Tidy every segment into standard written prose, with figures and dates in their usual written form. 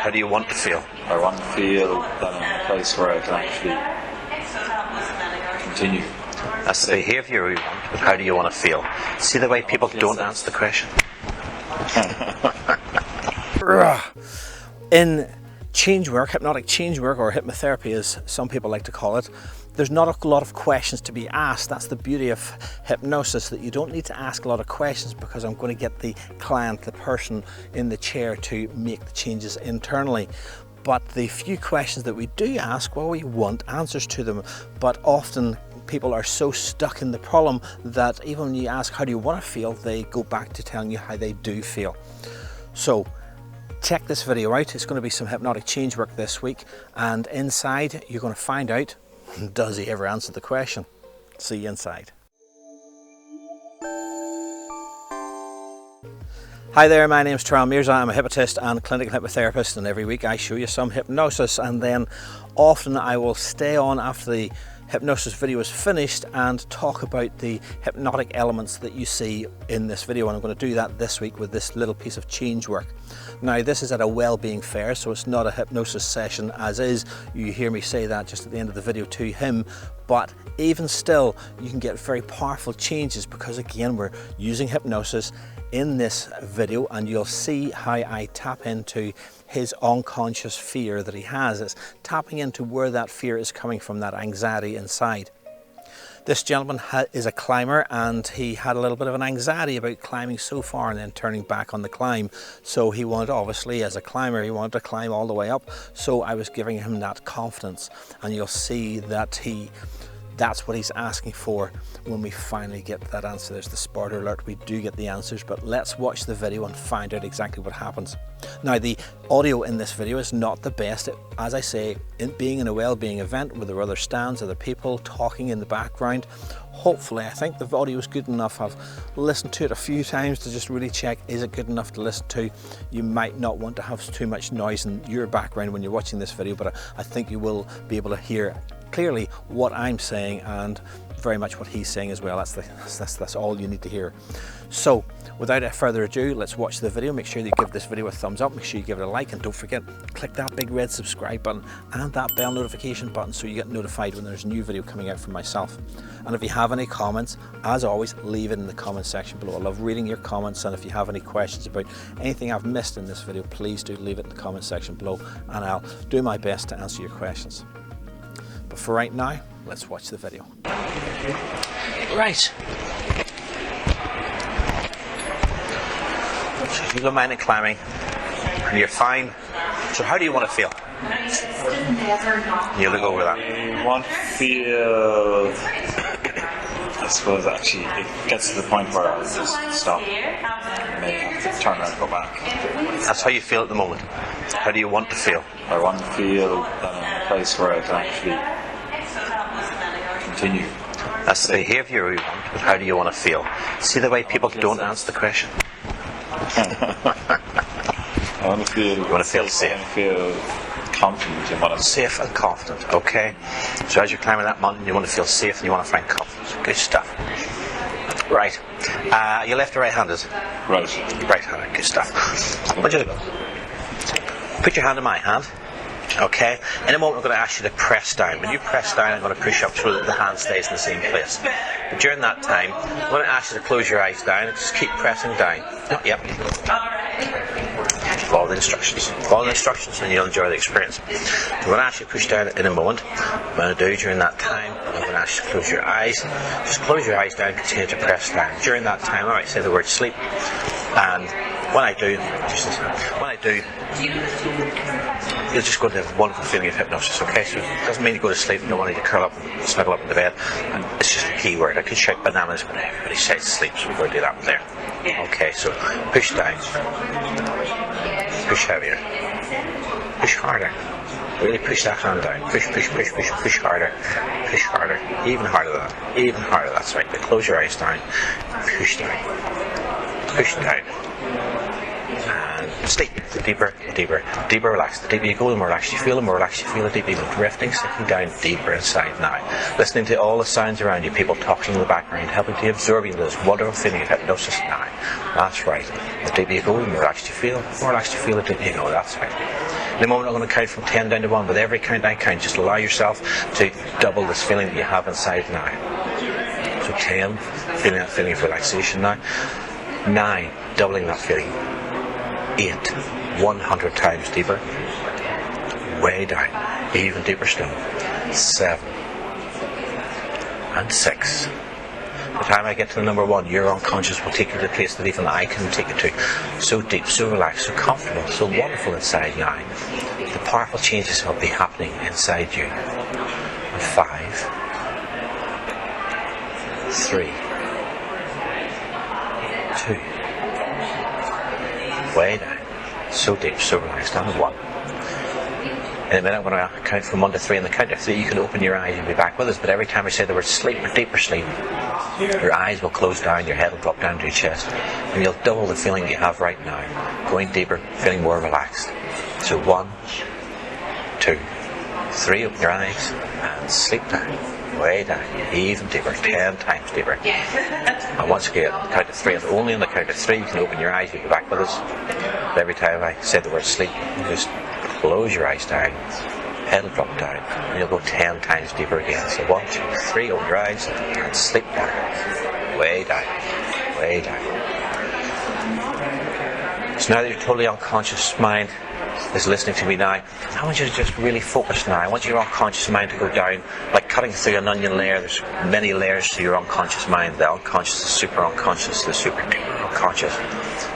how do you want to feel? I want to feel that I'm in a place where I can actually continue. That's the behaviour we want, but how do you want to feel? See the way people don't answer the question? In change work, hypnotic change work, or hypnotherapy as some people like to call it, there's not a lot of questions to be asked. That's the beauty of hypnosis, that you don't need to ask a lot of questions, because I'm going to get the client, the person in the chair, to make the changes internally. But the few questions that we do ask, well, we want answers to them, but often people are so stuck in the problem that even when you ask how do you want to feel, they go back to telling you how they do feel. So check this video out. It's going to be some hypnotic change work this week, and inside you're going to find out, does he ever answer the question? See you inside. Hi there, my name's Tyrone Mirza. I'm a hypnotist and clinical hypnotherapist, and every week I show you some hypnosis, and then often I will stay on after the hypnosis video is finished and talk about the hypnotic elements that you see in this video, and I'm going to do that this week with this little piece of change work. Now, this is at a well-being fair, so it's not a hypnosis session as is. You hear me say that just at the end of the video to him, but even still you can get very powerful changes, because again we're using hypnosis in this video, and you'll see how I tap into his unconscious fear that he has. It's tapping into where that fear is coming from, that anxiety inside. This gentleman is a climber, and he had a little bit of an anxiety about climbing so far and then turning back on the climb. So he wanted, obviously as a climber, he wanted to climb all the way up. So I was giving him that confidence, and you'll see that that's what he's asking for when we finally get that answer. There's the spoiler alert, we do get the answers, but let's watch the video and find out exactly what happens. Now, the audio in this video is not the best. As I say, being in a well-being event where there are other stands, other people talking in the background, hopefully I think the audio is good enough. I've listened to it a few times to just really check, is it good enough to listen to? You might not want to have too much noise in your background when you're watching this video, but I think you will be able to hear clearly what I'm saying and very much what he's saying as well. That's all you need to hear. So without further ado, let's watch the video. Make sure you give this video a thumbs up, make sure you give it a like, and don't forget, click that big red subscribe button and that bell notification button so you get notified when there's a new video coming out from myself. And if you have any comments, as always, leave it in the comment section below. I love reading your comments, and if you have any questions about anything I've missed in this video, please do leave it in the comment section below, and I'll do my best to answer your questions. But for right now, let's watch the video. Right. So if you don't mind climbing and you're fine, so how do you want to feel? You look over that. I want to feel, I suppose actually it gets to the point where I'll just stop. I may have to turn around and go back. That's how you feel at the moment. How do you want to feel? I want to feel that I'm in a place where I can actually continue. That's the behaviour we want, but how do you want to feel? See the way people don't answer the question? I want to feel. You want to feel safe. I want to feel confident in what I'm safe and confident. Okay. So as you're climbing that mountain, you want to feel safe and you want to find confidence. Good stuff. Right. You left or right-handed? Right. Right-handed. Good stuff. What do you do? Put your hand in my hand. Okay, in a moment I'm going to ask you to press down. When you press down, I'm going to push up so that the hand stays in the same place. But during that time, I'm going to ask you to close your eyes down and just keep pressing down. Oh, yep. Follow the instructions. Follow the instructions and you'll enjoy the experience. I'm going to ask you to push down in a moment. What I'm going to do during that time, I'm going to ask you to close your eyes. Just close your eyes down and continue to press down. During that time, I might say the word sleep. And when I do, you'll just go to have a wonderful feeling of hypnosis, okay? So it doesn't mean you go to sleep, you don't want to curl up and snuggle up in the bed. And it's just a key word. I could shout bananas, but everybody says sleep, so we're going to do that there. Okay, so push down. Push heavier. Push harder. Really push that hand down. Push, push, push, push, push harder. Push harder. Even harder than that. Even harder, that's right. But close your eyes down. Push down. Push down. And sleep. The deeper, deeper, deeper relaxed. The deeper you go, the more relaxed you feel, the more relaxed you feel, the deeper you're drifting, sinking down deeper inside now. Listening to all the sounds around you, people talking in the background, helping to absorb you this wonderful feeling of hypnosis now. That's right. The deeper you go, the more relaxed you feel, the more relaxed you feel, the deeper you go. That's right. In a moment I'm going to count from 10 down to 1. With every count I count, just allow yourself to double this feeling that you have inside now. So 10, feeling that feeling of relaxation now. 9, doubling that feeling. 8, 100 times deeper. Way down, even deeper still. 7 and 6. By the time I get to the number 1, your unconscious will take you to a place that even I can take you to. So deep, so relaxed, so comfortable, so wonderful inside now. The powerful changes will be happening inside you. And 5, 3, 2, way down, so deep, so relaxed, and 1. In a minute, when I count from 1 to 3, on the count of 3, you can open your eyes and be back with us. But every time I say the word sleep or deeper sleep, your eyes will close down, your head will drop down to your chest, and you'll double the feeling that you have right now. Going deeper, feeling more relaxed. So 1, 2, 3, open your eyes, and sleep down. Way down, even deeper, 10 times deeper. And once again, count of 3, and only on the count of 3 you can open your eyes, you'll be back with us. But every time I say the word sleep, you just close your eyes down, head will drop down, and you'll go 10 times deeper again. So 1, 2, 3, open your eyes, and sleep down. Way down, way down. So now that your totally unconscious mind is listening to me now, I want you to just really focus now. I want your unconscious mind to go down, like cutting through an onion layer. There's many layers to your unconscious mind. The unconscious, the super unconscious, the super duper unconscious.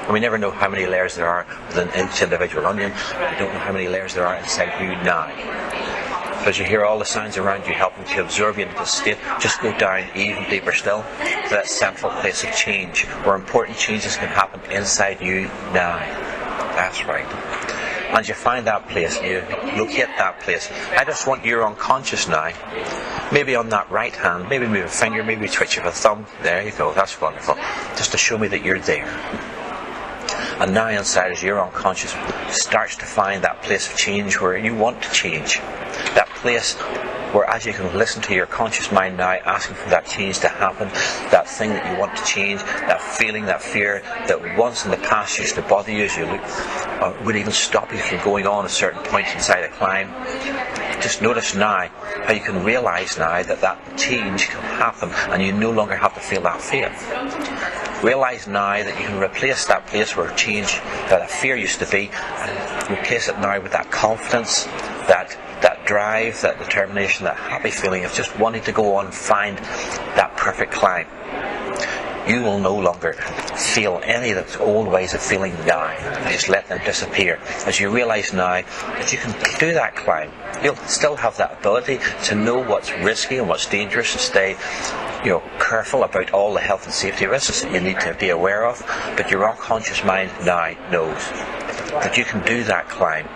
And we never know how many layers there are within each individual onion. We don't know how many layers there are inside you now. But as you hear all the sounds around you helping to absorb you into the state, just go down even deeper still to that central place of change, where important changes can happen inside you now. That's right. And as you find that place, you locate that place, I just want your unconscious now, maybe on that right hand, maybe move a finger, maybe a twitch of a thumb. There you go, that's wonderful. Just to show me that you're there. And now inside, as your unconscious starts to find that place of change where you want to change, that place where as you can listen to your conscious mind now asking for that change to happen, that thing that you want to change, that feeling, that fear that once in the past used to bother you as you look, would even stop you from going on at certain points inside a climb. Just notice now how you can realise now that that change can happen and you no longer have to feel that fear. Realise now that you can replace that place where change, that fear used to be, and replace it now with that confidence, that drive, that determination, that happy feeling of just wanting to go on and find that perfect climb. You will no longer feel any of those old ways of feeling now. Just let them disappear. As you realise now that you can do that climb, you'll still have that ability to know what's risky and what's dangerous and stay careful about all the health and safety risks that you need to be aware of. But your unconscious mind now knows that you can do that climb,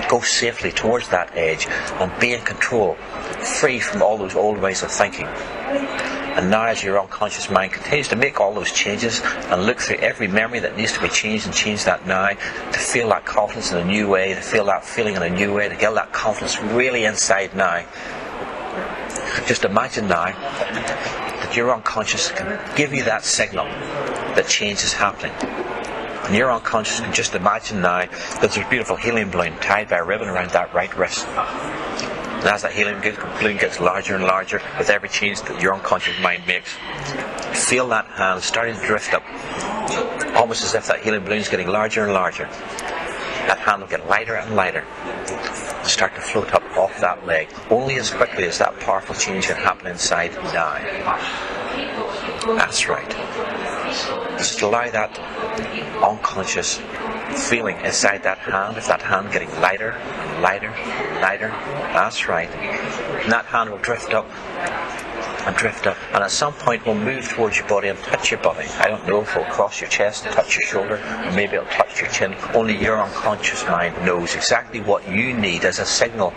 go safely towards that edge and be in control, free from all those old ways of thinking. And now as your unconscious mind continues to make all those changes and look through every memory that needs to be changed and change that now, to feel that confidence in a new way, to feel that feeling in a new way, to get that confidence really inside now. Just imagine now that your unconscious can give you that signal that change is happening. And your unconscious can just imagine now that there's a beautiful helium balloon tied by a ribbon around that right wrist. And as that helium balloon gets larger and larger with every change that your unconscious mind makes, feel that hand starting to drift up, almost as if that helium balloon is getting larger and larger. That hand will get lighter and lighter and start to float up off that leg, only as quickly as that powerful change can happen inside now. That's right. Just allow that unconscious feeling inside that hand, if that hand getting lighter and lighter and lighter. That's right. And that hand will drift up and drift up, and at some point will move towards your body and touch your body. I don't know if it'll cross your chest and touch your shoulder, or maybe it'll touch your chin. Only your unconscious mind knows exactly what you need as a signal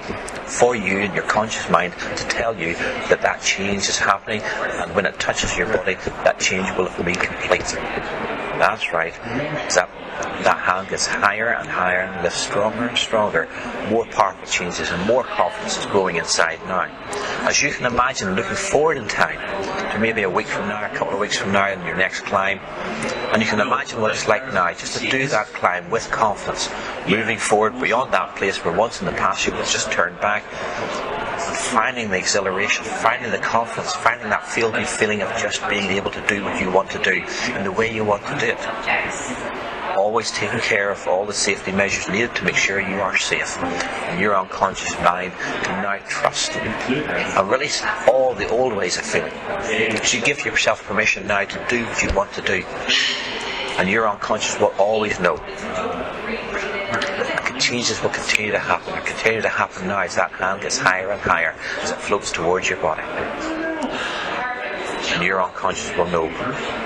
for you and your conscious mind to tell you that that change is happening, and when it touches your body, that change will have been complete. That's right. That hand gets higher and higher and lifts stronger and stronger. More powerful changes and more confidence is growing inside now. As you can imagine, looking forward in time to maybe a week from now, a couple of weeks from now, in your next climb, and you can imagine what it's like now just to do that climb with confidence, moving forward beyond that place where once in the past you would just turn back, and finding the exhilaration, finding the confidence, finding that feel-good feeling of just being able to do what you want to do in the way you want to do it. Always taking care of all the safety measures needed to make sure you are safe, and your unconscious mind can now trust and release all the old ways of feeling. Because you give yourself permission now to do what you want to do, and your unconscious will always know. Changes will continue to happen and continue to happen now as that hand gets higher and higher as it floats towards your body. And your unconscious will know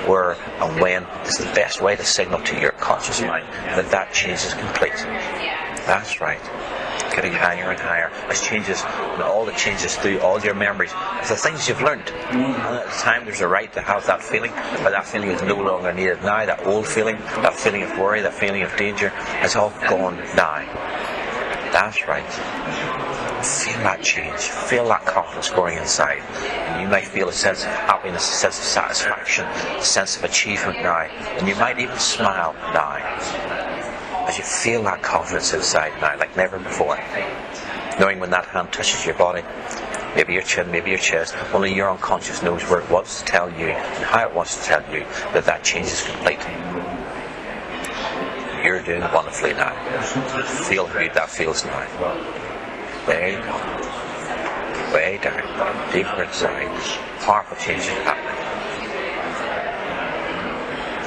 where and when is the best way to signal to your conscious mind that change is complete. That's right. Getting higher and higher as changes, and all the changes through all your memories of the things you've learned. And at the time there's a right to have that feeling, but that feeling is no longer needed now. That old feeling, that feeling of worry, that feeling of danger, it's all gone now. That's right. Feel that change, feel that confidence growing inside, and you might feel a sense of happiness, a sense of satisfaction, a sense of achievement now, and you might even smile now as you feel that confidence inside now like never before, knowing when that hand touches your body, maybe your chin, maybe your chest, only your unconscious knows where it wants to tell you and how it wants to tell you that change is complete. You're doing wonderfully now. Feel how good that feels now. There you go. Way down, deeper inside. Powerful changes happening.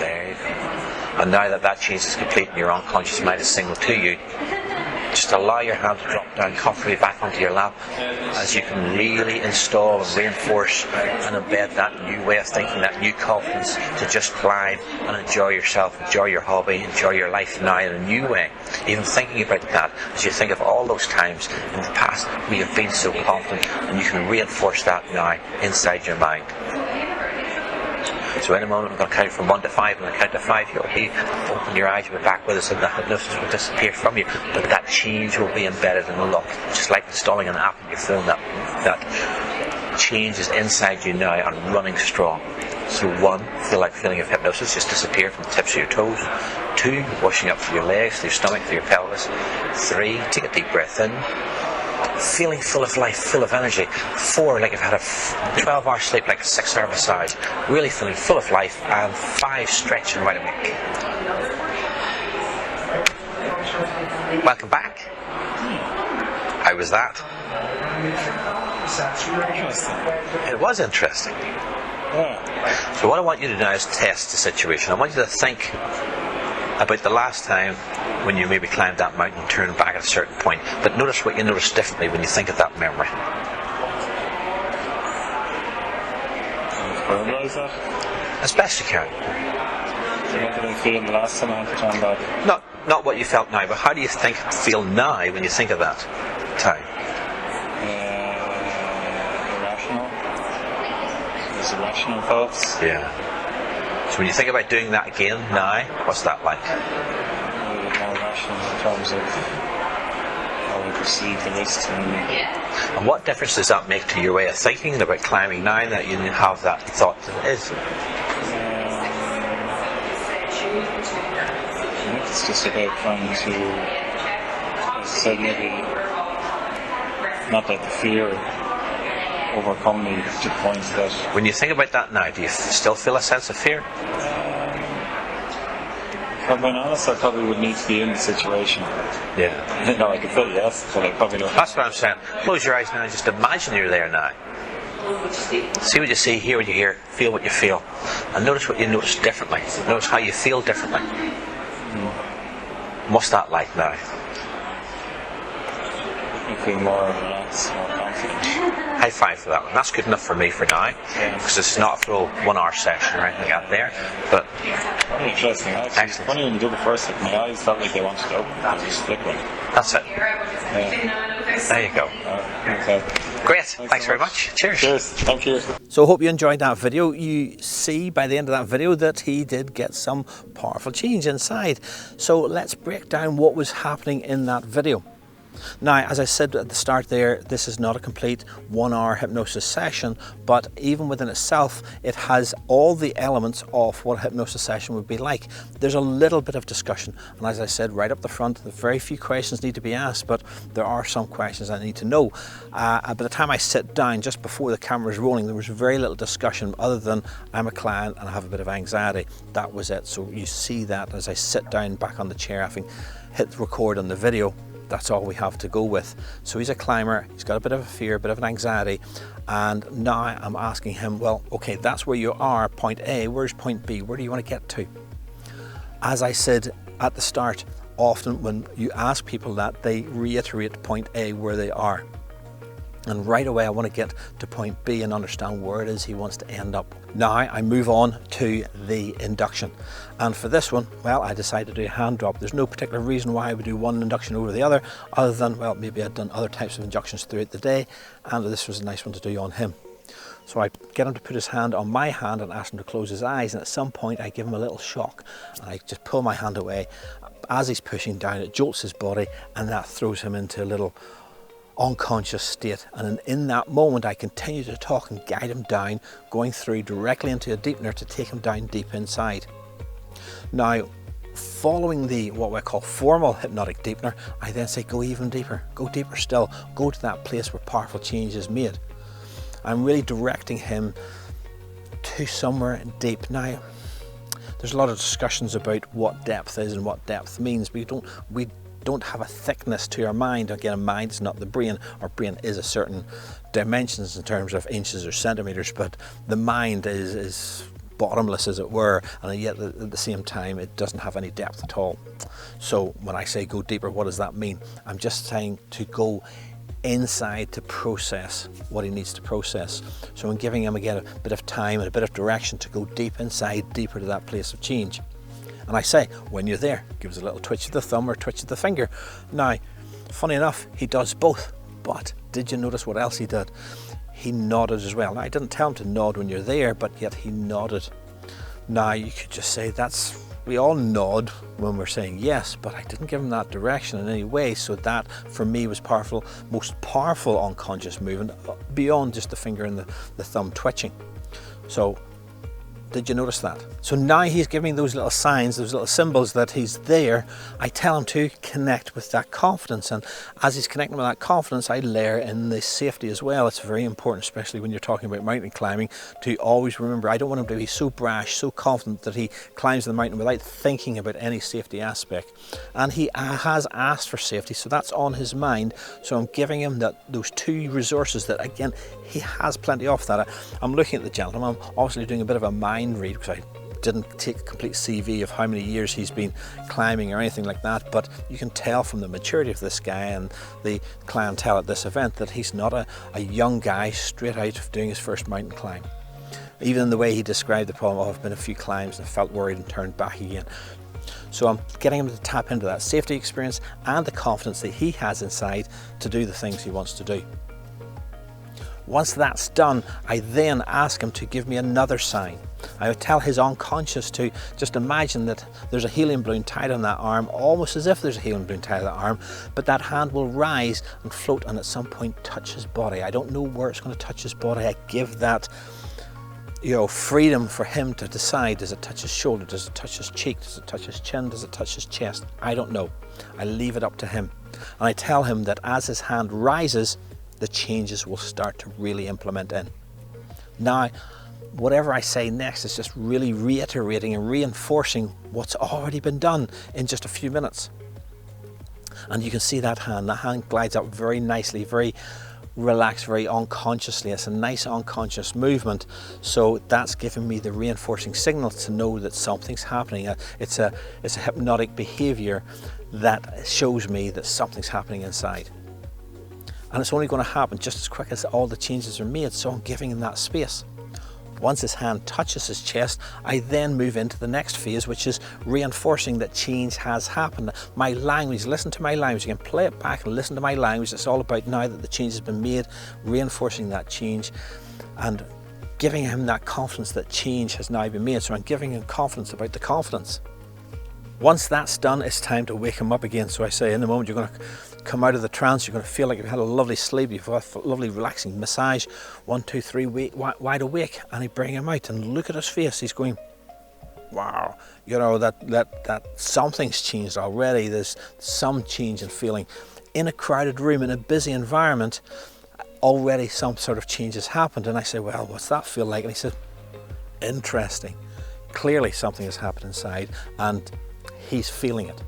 There you go. And now that change is complete and your unconscious mind is signal to you, just allow your hand to drop down comfortably back onto your lap as you can really install and reinforce and embed that new way of thinking, that new confidence to just climb and enjoy yourself, enjoy your hobby, enjoy your life now in a new way. Even thinking about that as you think of all those times in the past where you've been so confident, and you can reinforce that now inside your mind. So in a moment I'm going to count from 1 to 5, and on the count to 5 you'll open your eyes, you'll be back with us, and the hypnosis will disappear from you, but that change will be embedded and unlocked, just like installing an app in your phone. That change is inside you now and running strong. So 1, feel like feeling of hypnosis just disappear from the tips of your toes. 2, washing up through your legs, through your stomach, through your pelvis. 3, take a deep breath in, feeling full of life, full of energy. 4, like you've had a 12-hour sleep, like a 6-hour massage, really feeling full of life. And 5, stretching right awake. Welcome back. How was that? It was interesting. So what I want you to do now is test the situation. I want you to think about the last time when you maybe climbed that mountain and turned back at a certain point, but notice what you notice differently when you think of that memory. Can you realise that? As best you can. So what did I feel the last time I had to turn back? Not what you felt now, but how do you feel now when you think of that time? Irrational. There's irrational thoughts. Yeah. So when you think about doing that again now, what's that like? More rational in terms of how we perceive the risks. And what difference does that make to your way of thinking about climbing now that you have that thought that it is? I think it's just about trying to, as I said, maybe not let the fear overcome me to the point that... When you think about that now, do you still feel a sense of fear? If I'm being honest, I probably would need to be in the situation. Yeah. You know, I could feel yes, but I probably don't. That's what I'm saying. Close your eyes now and just imagine you're there now. See what you see, hear what you hear, feel what you feel. And notice what you notice differently. Notice how you feel differently. What's that like now? I feel more relaxed, more confident. High five for that one. That's good enough for me for now, because it's not a full 1 hour session or anything out there. But interesting. Actually, it's funny when you do the first, my eyes felt like they wanted to open. I was just flickering. That's it. Yeah. There you go. Okay. Great. Thanks very much. Cheers. Cheers. Thank you. So I hope you enjoyed that video. You see by the end of that video that he did get some powerful change inside. So let's break down what was happening in that video. Now, as I said at the start there, this is not a complete 1 hour hypnosis session, but even within itself, it has all the elements of what a hypnosis session would be like. There's a little bit of discussion, and as I said right up the front, very few questions need to be asked, but there are some questions I need to know. By the time I sit down, just before the camera is rolling, there was very little discussion other than I'm a client and I have a bit of anxiety. That was it. So you see that as I sit down back on the chair, having hit record on the video. That's all we have to go with. So he's a climber, he's got a bit of a fear, a bit of an anxiety, and now I'm asking him, well, okay, that's where you are, point A, where's point B, where do you want to get to? As I said at the start, often when you ask people that, they reiterate point A, where they are. And right away I want to get to point B and understand where it is he wants to end up. Now I move on to the induction. And for this one, well, I decided to do a hand drop. There's no particular reason why I would do one induction over the other than, well, maybe I'd done other types of inductions throughout the day, and this was a nice one to do on him. So I get him to put his hand on my hand and ask him to close his eyes, and at some point I give him a little shock. And I just pull my hand away. As he's pushing down, it jolts his body, and that throws him into a little unconscious state, and in that moment I continue to talk and guide him down, going through directly into a deepener to take him down deep inside. Now, following the what we call formal hypnotic deepener, I then say go even deeper, go deeper still, go to that place where powerful change is made. I'm really directing him to somewhere deep. Now, there's a lot of discussions about what depth is and what depth means. We don't have a thickness to our mind. Again, a mind is not the brain. Our brain is a certain dimensions in terms of inches or centimeters, but the mind is bottomless, as it were, and yet at the same time it doesn't have any depth at all. So when I say go deeper, what does that mean? I'm just saying to go inside to process what he needs to process. So I'm giving him again a bit of time and a bit of direction to go deep inside, deeper to that place of change. And I say, when you're there, give us a little twitch of the thumb or twitch of the finger. Now, funny enough, he does both, but did you notice what else he did? He nodded as well. Now, I didn't tell him to nod when you're there, but yet he nodded. Now, you could just say we all nod when we're saying yes, but I didn't give him that direction in any way, so that for me was most powerful unconscious movement beyond just the finger and the thumb twitching. So, did you notice that? So now he's giving those little signs, those little symbols that he's there. I tell him to connect with that confidence, and as he's connecting with that confidence, I layer in the safety as well. It's very important, especially when you're talking about mountain climbing, to always remember, I don't want him to be so brash, so confident that he climbs the mountain without thinking about any safety aspect. And he has asked for safety, so that's on his mind. So I'm giving him those two resources that, again, he has plenty of that. I'm looking at the gentleman. I'm obviously doing a bit of a mind read because I didn't take a complete CV of how many years he's been climbing or anything like that, but you can tell from the maturity of this guy and the clientele at this event that he's not a young guy straight out of doing his first mountain climb. Even in the way he described the problem, I've been a few climbs and felt worried and turned back again. So I'm getting him to tap into that safety experience and the confidence that he has inside to do the things he wants to do. Once that's done, I then ask him to give me another sign. I would tell his unconscious to just imagine that there's a helium balloon tied on that arm, almost as if there's a helium balloon tied on that arm, but that hand will rise and float and at some point touch his body. I don't know where it's going to touch his body. I give that freedom for him to decide. Does it touch his shoulder? Does it touch his cheek? Does it touch his chin? Does it touch his chest? I don't know. I leave it up to him. And I tell him that as his hand rises, the changes will start to really implement in. Now, whatever I say next is just really reiterating and reinforcing what's already been done in just a few minutes. And you can see that hand glides up very nicely, very relaxed, very unconsciously. It's a nice unconscious movement. So that's giving me the reinforcing signal to know that something's happening. It's a hypnotic behavior that shows me that something's happening inside. And it's only going to happen just as quick as all the changes are made, so I'm giving him that space. Once his hand touches his chest, I then move into the next phase, which is reinforcing that change has happened. My language, listen to my language. You can play it back and listen to my language. It's all about now that the change has been made, reinforcing that change and giving him that confidence that change has now been made. So I'm giving him confidence about the confidence. Once that's done, it's time to wake him up again. So I say, in the moment you're going to come out of the trance, you're going to feel like you've had a lovely sleep, you've had a lovely relaxing massage, 1, 2, 3, wide awake, and I bring him out and look at his face. He's going, wow, you know, that something's changed already. There's some change in feeling. In a crowded room, in a busy environment, already some sort of change has happened. And I say, well, what's that feel like? And he said, interesting. Clearly something has happened inside and he's feeling it.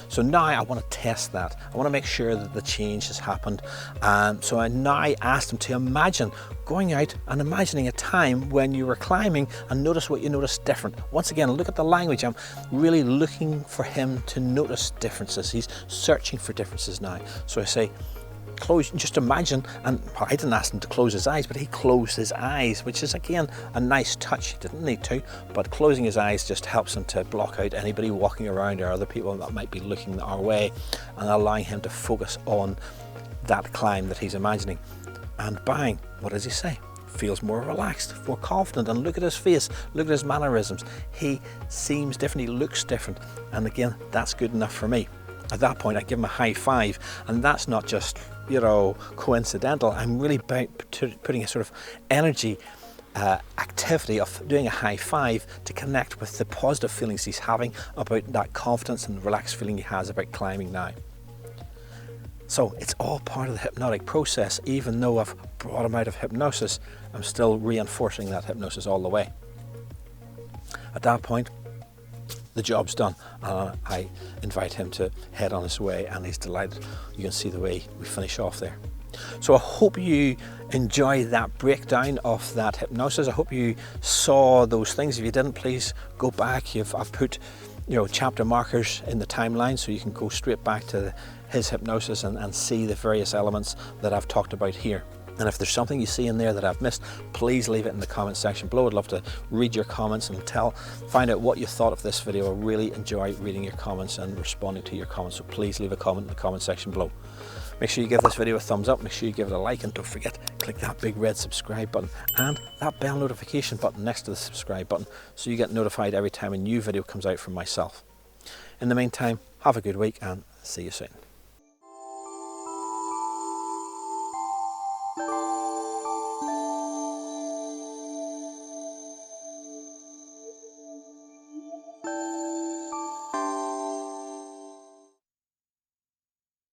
So now I want to test that. I want to make sure that the change has happened. So I now asked him to imagine going out and imagining a time when you were climbing and notice what you noticed different. Once again, look at the language. I'm really looking for him to notice differences. He's searching for differences now. So I say, close, just imagine, and I didn't ask him to close his eyes, but he closed his eyes, which is again a nice touch. He didn't need to, but closing his eyes just helps him to block out anybody walking around or other people that might be looking our way, and allowing him to focus on that climb that he's imagining. And bang, what does he say? Feels more relaxed, more confident, and look at his face, look at his mannerisms. He seems different, he looks different, and again, that's good enough for me. At that point, I give him a high five, and that's not just, you know, coincidental. I'm really putting a sort of energy activity of doing a high five to connect with the positive feelings he's having about that confidence and relaxed feeling he has about climbing now. So it's all part of the hypnotic process. Even though I've brought him out of hypnosis, I'm still reinforcing that hypnosis all the way. At that point, the job's done. I invite him to head on his way, and he's delighted. You can see the way we finish off there. So I hope you enjoy that breakdown of that hypnosis. I hope you saw those things. If you didn't, please go back. I've put, you know, chapter markers in the timeline so you can go straight back to his hypnosis and see the various elements that I've talked about here. And if there's something you see in there that I've missed, please leave it in the comment section below. I'd love to read your comments and find out what you thought of this video. I really enjoy reading your comments and responding to your comments, so please leave a comment in the comment section below. Make sure you give this video a thumbs up, make sure you give it a like, and don't forget, click that big red subscribe button and that bell notification button next to the subscribe button so you get notified every time a new video comes out from myself. In the meantime, have a good week and see you soon.